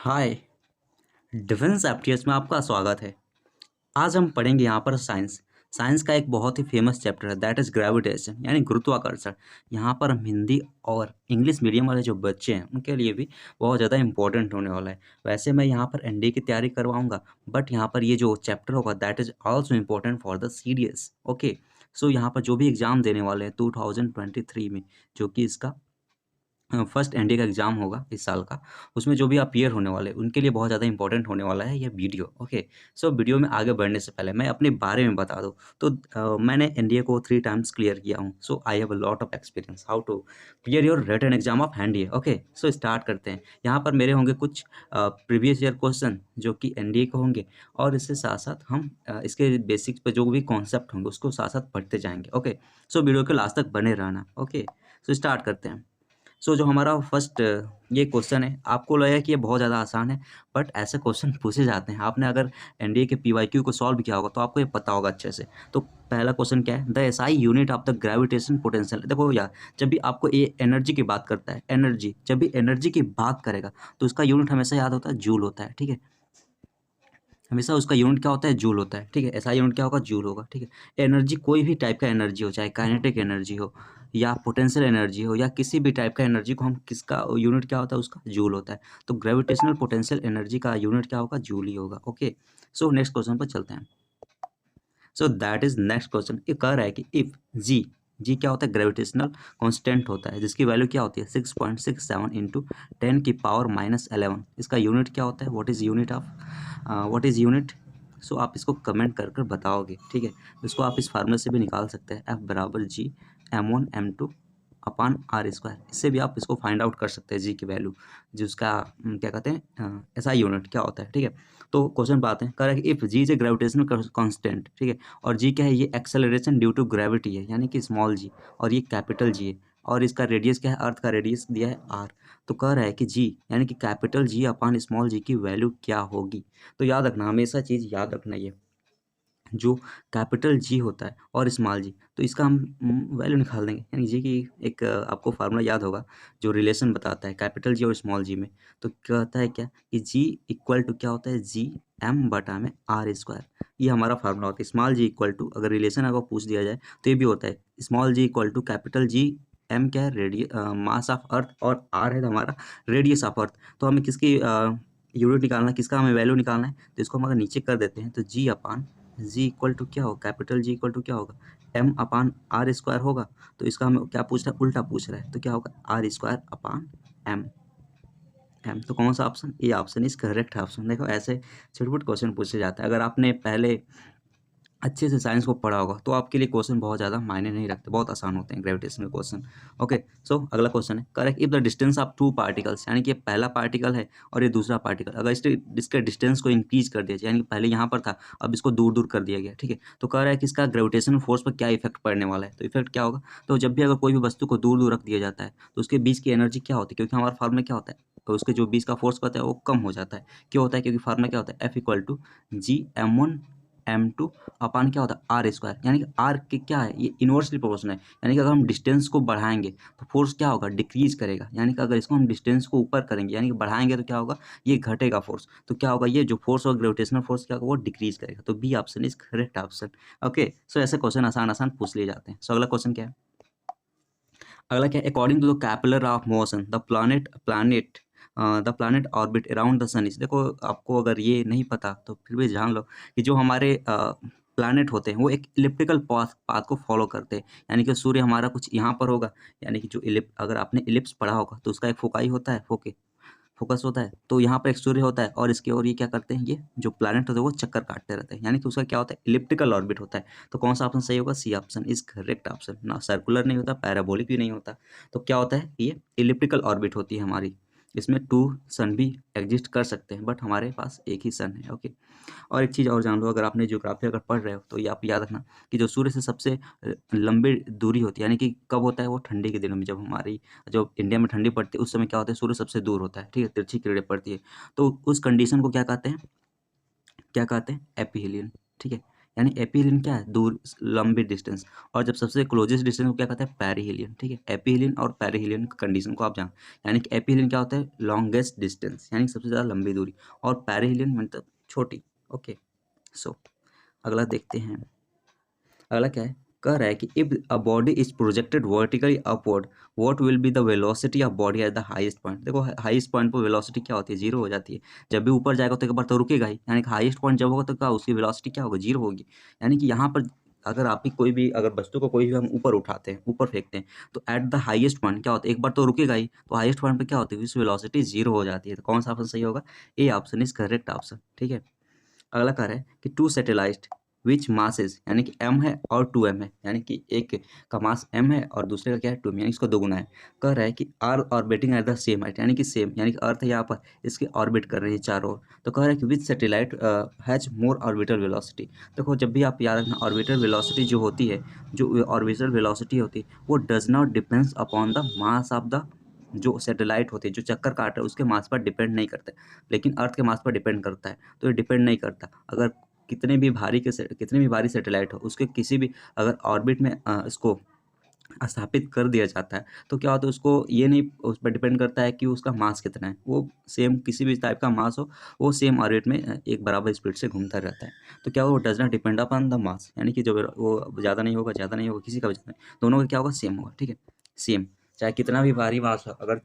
हाय। Defence FTS में आपका स्वागत है। आज हम पढ़ेंगे यहाँ पर साइंस। साइंस का एक बहुत ही फेमस चैप्टर है, दैट इज ग्रेविटेशन यानी गुरुत्वाकर्षण। यहाँ पर हम हिंदी और इंग्लिश मीडियम वाले जो बच्चे हैं उनके लिए भी बहुत ज़्यादा इंपॉर्टेंट होने वाला है। वैसे मैं यहाँ पर एनडीए की तैयारी करवाऊँगा, बट यहाँ पर ये जो चैप्टर होगा that is also important for the CDS. Okay, so यहाँ पर जो भी एग्ज़ाम देने वाले हैं 2023 में, जो कि इसका फर्स्ट एनडीए का एग्ज़ाम होगा इस साल का, उसमें जो भी अपीयर होने वाले हैं उनके लिए बहुत ज़्यादा इंपॉर्टेंट होने वाला है ये वीडियो। ओके, सो वीडियो में आगे बढ़ने से पहले मैं अपने बारे में बता दूं तो मैंने एनडीए को 3 टाइम्स क्लियर किया हूं। So I have a lot of experience how to clear your written exam of NDA. Okay, so start करते हैं। यहाँ पर मेरे होंगे कुछ प्रीवियस ईयर क्वेश्चन जो कि एनडीए के होंगे, और इसके साथ साथ हम इसके बेसिक्स पे जो भी कॉन्सेप्ट होंगे उसको साथ साथ पढ़ते जाएंगे। ओके, सो वीडियो के लास्ट तक बने रहना। ओके, सो स्टार्ट करते हैं। सो जो हमारा फर्स्ट ये क्वेश्चन है, आपको लगेगा कि ये बहुत ज़्यादा आसान है, बट ऐसे क्वेश्चन पूछे जाते हैं। आपने अगर एनडीए के पीवाईक्यू को सॉल्व किया होगा तो आपको ये पता होगा अच्छे से। तो पहला क्वेश्चन क्या है, the SI unit of the gravitation potential. देखो यार, जब भी आपको ये एनर्जी की बात करता है, एनर्जी जब भी एनर्जी की बात करेगा तो उसका यूनिट हमेशा याद होता है जूल होता है। ठीक है, हमेशा उसका यूनिट क्या होता है, जूल होता है। ठीक है, ऐसा यूनिट क्या होगा, जूल होगा। ठीक है, एनर्जी कोई भी टाइप का एनर्जी हो, चाहे काइनेटिक एनर्जी हो या पोटेंशियल एनर्जी हो या किसी भी टाइप का एनर्जी को हम किसका यूनिट क्या होता है, उसका जूल होता है। तो ग्रेविटेशनल पोटेंशियल एनर्जी का यूनिट क्या होगा, जूल ही होगा। ओके, सो नेक्स्ट क्वेश्चन पर चलते हैं। So that is next question. ये कह रहा है कि इफ जी, जी क्या होता है, ग्रेविटेशनल कांस्टेंट होता है जिसकी वैल्यू क्या होती है 6.67 इंटू 10⁻11। इसका यूनिट क्या होता है, what is unit of, what is unit. So आप इसको कमेंट कर कर बताओगे। ठीक है, इसको आप इस फार्मूले से भी निकाल सकते हैं, एफ बराबर जी m1 m2 upon R square. इससे भी आप इसको फाइंड आउट कर सकते हैं जी की वैल्यू, जिसका क्या कहते हैं ऐसा यूनिट क्या होता है। ठीक है, तो क्वेश्चन पे आते हैं। कह रहा है कि if G is a gravitational constant. ठीक है, और जी क्या है, ये एक्सेलरेशन ड्यू टू ग्रेविटी है यानी कि स्मॉल जी, और ये कैपिटल जी है, और इसका रेडियस क्या है, अर्थ का रेडियस दिया है आर। तो कह रहा है कि जी यानी कि कैपिटल जी अपान स्मॉल जी की वैल्यू क्या होगी। तो याद रखना, हमेशा चीज़ याद रखना, ये जो कैपिटल जी होता है और स्मॉल जी, तो इसका हम वैल्यू निकाल देंगे। यानी जी की एक आपको फार्मूला याद होगा जो रिलेशन बताता है कैपिटल जी और स्मॉल जी में। तो कहता है क्या कि जी इक्वल टू क्या होता है, जी एम बटा में आर स्क्वायर। ये हमारा फार्मूला होता है। स्मॉल जी इक्वल टू, अगर रिलेशन अगर पूछ दिया जाए तो ये भी होता है, small g equal to capital G, m क्या है, मास ऑफ अर्थ, और आर है हमारा रेडियस ऑफ अर्थ। तो हमें किसकी यूनिट निकालना है, किसका हमें वैल्यू निकालना है, तो इसको हम अगर नीचे कर देते हैं तो जी अपान जी इक्वल टू क्या होगा, कैपिटल जी इक्वल टू क्या होगा, एम अपान आर स्क्वायर होगा। तो इसका हमें क्या पूछ रहा है, उल्टा पूछ रहा है, तो क्या होगा, r square upon m. M तो कौन सा ऑप्शन, ये ऑप्शन इज करेक्ट ऑप्शन। देखो ऐसे छोटे-छोटे क्वेश्चन पूछे जाते हैं। अगर आपने पहले अच्छे से साइंस को पढ़ा होगा तो आपके लिए क्वेश्चन बहुत ज़्यादा मायने नहीं रखते, बहुत आसान होते हैं ग्रेविटेशनल क्वेश्चन। ओके, सो अगला क्वेश्चन है, correct if the distance of two particles, यानी कि ये पहला पार्टिकल है और ये दूसरा पार्टिकल, अगर इसके डिस्टेंस को इंक्रीज कर दिया जाए, यानी कि पहले यहाँ पर था अब इसको दूर दूर कर दिया गया। ठीक है, तो कह रहा है कि इसका ग्रेविटेशनल फोर्स पर क्या इफेक्ट पड़ने वाला है। तो इफेक्ट क्या होगा, तो जब भी अगर कोई भी वस्तु को दूर दूर रख दिया जाता है तो उसके बीच की एनर्जी क्या होती है, क्योंकि हमारा फार्मूला क्या होता है, तो उसके जो बीच का फोर्स होता है वो कम हो जाता है। क्यों होता है, क्योंकि फार्मूला क्या होता है, F equal to G m1 m2 upon क्या होता है, आर स्क्वायर। यानी कि आर के क्या है, ये इनवर्सली प्रोपोर्शनल है। यानी कि अगर हम डिस्टेंस को बढ़ाएंगे तो फोर्स क्या होगा, डिक्रीज करेगा। यानी कि अगर इसको हम डिस्टेंस को ऊपर करेंगे यानी कि बढ़ाएंगे तो क्या होगा, ये घटेगा फोर्स। तो क्या होगा, ये जो फोर्स और ग्रेविटेशनल फोर्स क्या होगा, वो डिक्रीज करेगा। तो B option is correct option. Okay, so ऐसे क्वेश्चन आसान आसान पूछ लिए जाते हैं। सो अगला क्वेश्चन क्या है, अगला क्या है, according to the Kepler of motion the planet orbit around the sun is. देखो आपको अगर ये नहीं पता तो फिर भी जान लो कि जो हमारे प्लानिट होते हैं वो एक इलिप्टिकल पाथ को फॉलो करते हैं। यानी कि सूर्य हमारा कुछ यहाँ पर होगा, यानी कि जो अगर आपने इलिप्स पढ़ा होगा तो उसका एक फोकाई होता है, फोकस होता है। तो यहाँ पर एक सूर्य होता है और इसके और ये क्या करते हैं, ये जो प्लैनेट होते हैं वो चक्कर काटते रहते हैं, यानी कि उसका क्या होता है, इलिप्टिकल ऑर्बिट होता है। तो कौन सा ऑप्शन सही होगा, C option is correct option. ना सर्कुलर नहीं होता, पैराबोलिक भी नहीं होता, तो क्या होता है, ये इलिप्टिकल ऑर्बिट होती है हमारी। इसमें 2 सन भी एग्जिस्ट कर सकते हैं, बट हमारे पास एक ही सन है। ओके, और एक चीज़ और जान लो, अगर आपने ज्योग्राफी अगर पढ़ रहे हो तो ये आप याद रखना कि जो सूर्य से सबसे लंबी दूरी होती है, यानी कि कब होता है वो, ठंडी के दिनों में, जब हमारी जो इंडिया में ठंडी पड़ती है उस समय क्या होता है, सूर्य सबसे दूर होता है। ठीक है, तिरछी किरणें पड़ती है। तो उस कंडीशन को क्या कहते हैं, क्या कहते हैं, एपीहेलियन। ठीक है, यानी एपीलियन क्या है, दूर लंबी डिस्टेंस, और जब सबसे क्लोजेस्ट डिस्टेंस को क्या कहते हैं, पेरिहिलियन। ठीक है, एपीलियन और पेरिहिलियन कंडीशन को आप जान, यानी कि एपीलियन क्या होता है, लॉन्गेस्ट डिस्टेंस यानी सबसे ज़्यादा लंबी दूरी, और पेरिहिलियन मतलब छोटी। ओके, सो अगला देखते हैं। अगला क्या है, कह रहा है कि if a body is projected vertically upward what will be the velocity of body at the highest point. देखो हाईएस्ट पॉइंट पर वेलोसिटी क्या होती है, जीरो हो जाती है। जब भी ऊपर जाएगा तो एक बार तो रुकेगा ही, यानी कि हाईएस्ट पॉइंट जब होगा तो क्या उसकी वेलोसिटी क्या होगी, जीरो होगी। यानी कि यहाँ पर अगर आप ही कोई भी अगर वस्तु को कोई भी हम ऊपर उठाते हैं, ऊपर फेंकते हैं, तो एट द हाईएस्ट पॉइंट क्या होता है, एक बार तो रुकेगा ही, तो हाईएस्ट पॉइंट पे क्या होती है, उसकी वेलोसिटी जीरो हो जाती है। तो कौन सा ऑप्शन सही होगा, A option is correct option. ठीक है, अगला कह रहा है कि टू सैटेलाइट विच मासेस, यानी कि m है और 2m है, यानी कि एक का मास m है और दूसरे का क्या है 2m, यानी इसको दोगुना है। कह रहा है कि are orbiting at the same height, यानी कि सेम, यानी कि अर्थ है यहाँ पर, इसकी ऑर्बिट कर रही है चारों ओर। तो कह रहा है कि which satellite has more orbital velocity. देखो जब भी आप याद रखना, ऑर्बिटल वेलोसिटी जो होती है, जो ऑर्बिटल वेलोसिटी होती है, वो does not depends upon the mass of the, जो सैटेलाइट होती है, जो चक्कर काट रहा है उसके मास पर डिपेंड नहीं करता है, लेकिन अर्थ के मास पर डिपेंड करता है। तो ये डिपेंड नहीं करता। अगर कितने भी भारी सैटेलाइट हो, उसके किसी भी अगर ऑर्बिट में इसको स्थापित कर दिया जाता है, तो क्या होता है, उसको ये नहीं उस पर डिपेंड करता है कि उसका मास कितना है, वो सेम किसी भी टाइप का मास हो, वो सेम ऑर्बिट में एक बराबर स्पीड से घूमता रहता है। तो क्या वो does not depend upon the mass, यानी कि जो वो ज़्यादा नहीं होगा, ज़्यादा नहीं होगा, किसी का भी ज़्यादा नहीं, दोनों का क्या होगा, सेम होगा। ठीक है, सेम, चाहे कितना भी भारी मास हो, अगर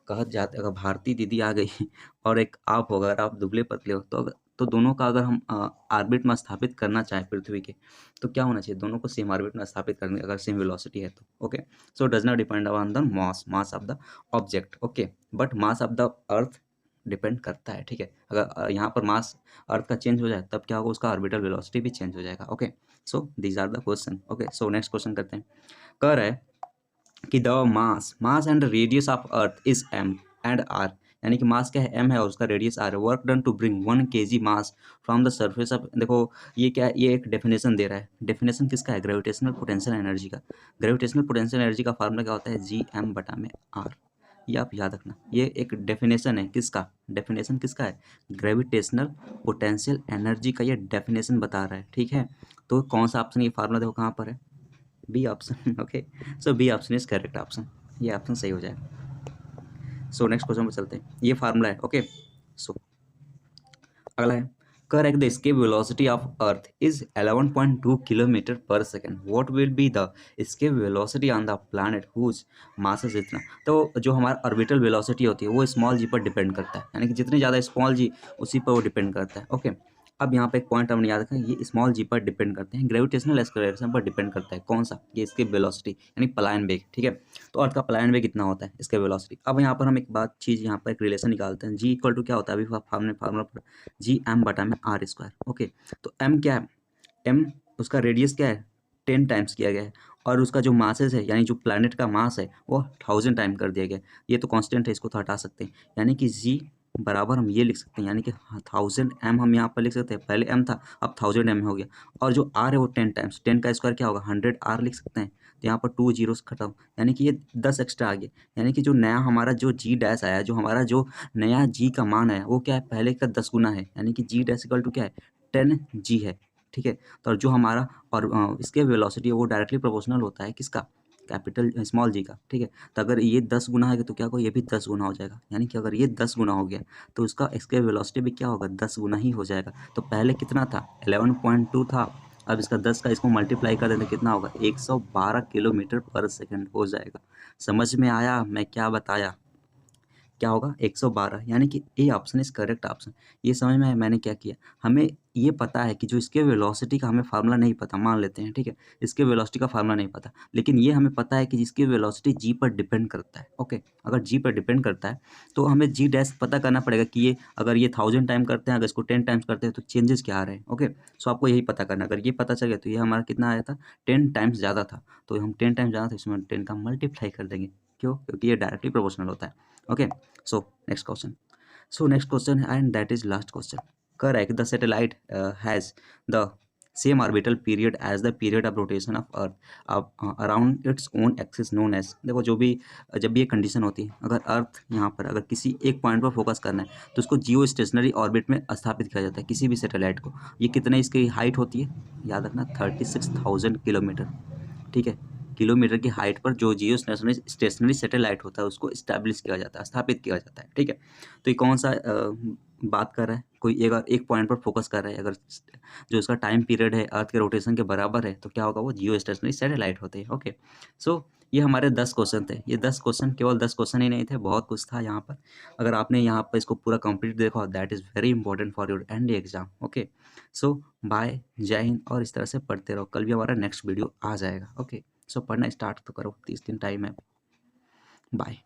कहत जाते अगर भारती दीदी आ गई और एक आप हो, अगर आप दुबले पतले हो, तो दोनों का अगर हम ऑर्बिट में स्थापित करना चाहें पृथ्वी के, तो क्या होना चाहिए, दोनों को सेम ऑर्बिट में स्थापित करने, अगर सेम वेलोसिटी है तो। Okay, so does not depend on the mass of the object. Okay, but mass of the earth depend करता है। ठीक है, अगर यहाँ पर मास अर्थ का चेंज हो जाए तब क्या होगा, उसका ऑर्बिटल वेलोसिटी भी चेंज हो जाएगा। Okay, so these are the question. Okay, so next question करते हैं। कह रहा है कि the mass and radius of earth is m and r, यानी कि मास क्या है, m है और उसका रेडियस r है। Work done to bring 1 kg mass from the surface of, देखो ये क्या है, ये एक डेफिनेशन दे रहा है। डेफिनेशन किसका है, ग्रेविटेशनल पोटेंशियल एनर्जी का। ग्रेविटेशनल पोटेंशियल एनर्जी का फार्मूला क्या होता है, Gm/r। ये आप याद रखना, ये एक डेफिनेशन है, किसका डेफिनेशन, किसका है, ग्रेविटेशनल पोटेंशियल एनर्जी का ये डेफिनेशन बता रहा है। ठीक है, तो कौन सा ऑप्शन, ये फार्मूला देखो कहाँ पर है, B option. Okay, so B option is correct option, ये ऑप्शन सही हो जाएगा। सो नेक्स्ट क्वेश्चन पर चलते हैं, ये फार्मूला है। ओके, सो अगला है, correct the escape velocity of earth is 11.2 kilometre per second, what will be the escape velocity on the planet whose mass is इतना। तो जो हमारा ऑर्बिटल वेलोसिटी होती है वो स्मॉल जी पर डिपेंड करता है, यानी कि जितनी ज़्यादा स्मॉल जी उसी पर वो डिपेंड करता है। ओके, अब यहाँ पे एक पॉइंट हमने याद रखा, ये स्मॉल जी पर डिपेंड करते हैं, ग्रेविटेशनल एक्सेलरेशन पर डिपेंड करता है। कौन सा, ये इसके वेलोसिटी यानी पलायन वेग। ठीक है, तो अर्थ का पलायन वेग कितना होता है, इसके वेलोसिटी। अब यहाँ पर हम एक बात चीज़ यहाँ पर एक रिलेशन निकालते हैं, जी इक्वल टू क्या होता है, अभी हमने फार्मूला पर Gm/r²। ओके, तो m क्या है, m उसका रेडियस क्या है, 10 टाइम्स किया गया है, और उसका जो मासेस है, यानी जो प्लैनेट का मास है वो 1000 टाइम कर दिया गया। ये तो कांस्टेंट है, इसको तो हटा सकते हैं, यानी कि g बराबर हम ये लिख सकते हैं, यानी कि 1000m हम यहाँ पर लिख सकते हैं, पहले m था अब 1000m हो गया, और जो r है वो 10 टाइम्स, 10 का स्क्वायर क्या होगा, 100r लिख सकते हैं। तो यहाँ पर 2 जीरोस खत्म, यानी कि ये 10 एक्स्ट्रा आ गया, यानी कि जो नया हमारा जो g डैश आया, जो हमारा जो नया g का मान है वो क्या है, पहले का 10 गुना है, यानी कि g डैश इक्वल टू क्या है, 10g है। ठीक है, तो जो हमारा और इसके वेलोसिटी है वो डायरेक्टली प्रोपोर्शनल होता है किसका, कैपिटल स्मॉल जी का। ठीक है, तो अगर ये 10 गुना है तो क्या होगा, ये भी 10 गुना हो जाएगा, यानी कि अगर ये 10 गुना हो गया तो उसका इसके वेलोसिटी भी क्या होगा, 10 गुना ही हो जाएगा। तो पहले कितना था, 11.2 था, अब इसका 10 का इसको मल्टीप्लाई कर देते कितना होगा, 112 किलोमीटर पर सेकेंड हो जाएगा। समझ में आया मैं क्या बताया, क्या होगा, 112, यानी कि A option is correct option. ये समझ में आया मैंने क्या किया, हमें ये पता है कि जो इसके वेलोसिटी का हमें फार्मूला नहीं पता, मान लेते हैं। ठीक है, इसके वेलोसिटी का फार्मूला नहीं पता, लेकिन ये हमें पता है कि जिसकी वेलोसिटी जी पर डिपेंड करता है। ओके, अगर जी पर डिपेंड करता है तो हमें जी डैश पता करना पड़ेगा कि ये अगर ये 1000 टाइम करते हैं, अगर इसको 10 टाइम्स करते हैं तो चेंजेस क्या आ रहे हैं। ओके, सो आपको यही पता करना, अगर ये पता चल गया तो ये हमारा कितना आया था, 10 टाइम्स ज़्यादा था, तो हम 10 टाइम्स ज़्यादा था, इसमें 10 का मल्टीप्लाई कर देंगे। क्यों, क्योंकि ये डायरेक्टली प्रोपोर्शनल होता है। Okay, so next question, so next question and that is last question, correct, the satellite has the same orbital period as the period of rotation of earth around its own axis known as. देखो जब भी ये condition होती है, अगर अर्थ यहाँ पर अगर किसी एक पॉइंट पर फोकस करना है तो उसको जियो स्टेशनरी ऑर्बिट में स्थापित किया जाता है, किसी भी सैटेलाइट को। ये कितने इसकी हाइट होती है, याद रखना 36,000 किलोमीटर, ठीक है। किलोमीटर की हाइट पर जो जियो स्टेशनरी सैटेलाइट होता है उसको स्टैब्लिश किया जाता है, स्थापित किया जाता है, ठीक है। तो ये कौन सा बात कर रहा है, कोई अगर एक पॉइंट पर फोकस कर रहा है, अगर जो उसका टाइम पीरियड है अर्थ के रोटेशन के बराबर है, तो क्या होगा, वो जियो स्टेशनरी सैटेलाइट होते हैं। ओके, सो ये हमारे 10 क्वेश्चन थे। ये 10 क्वेश्चन केवल 10 क्वेश्चन ही नहीं थे, बहुत कुछ था यहाँ पर। अगर आपने यहाँ पर इसको पूरा कंप्लीट देखा, that is very important for your end exam. Okay, so bye, जय हिंद। और इस तरह से पढ़ते रहो, कल भी हमारा नेक्स्ट वीडियो आ जाएगा। ओके, सो पढ़ना स्टार्ट तो करो, 30 दिन टाइम है। बाय।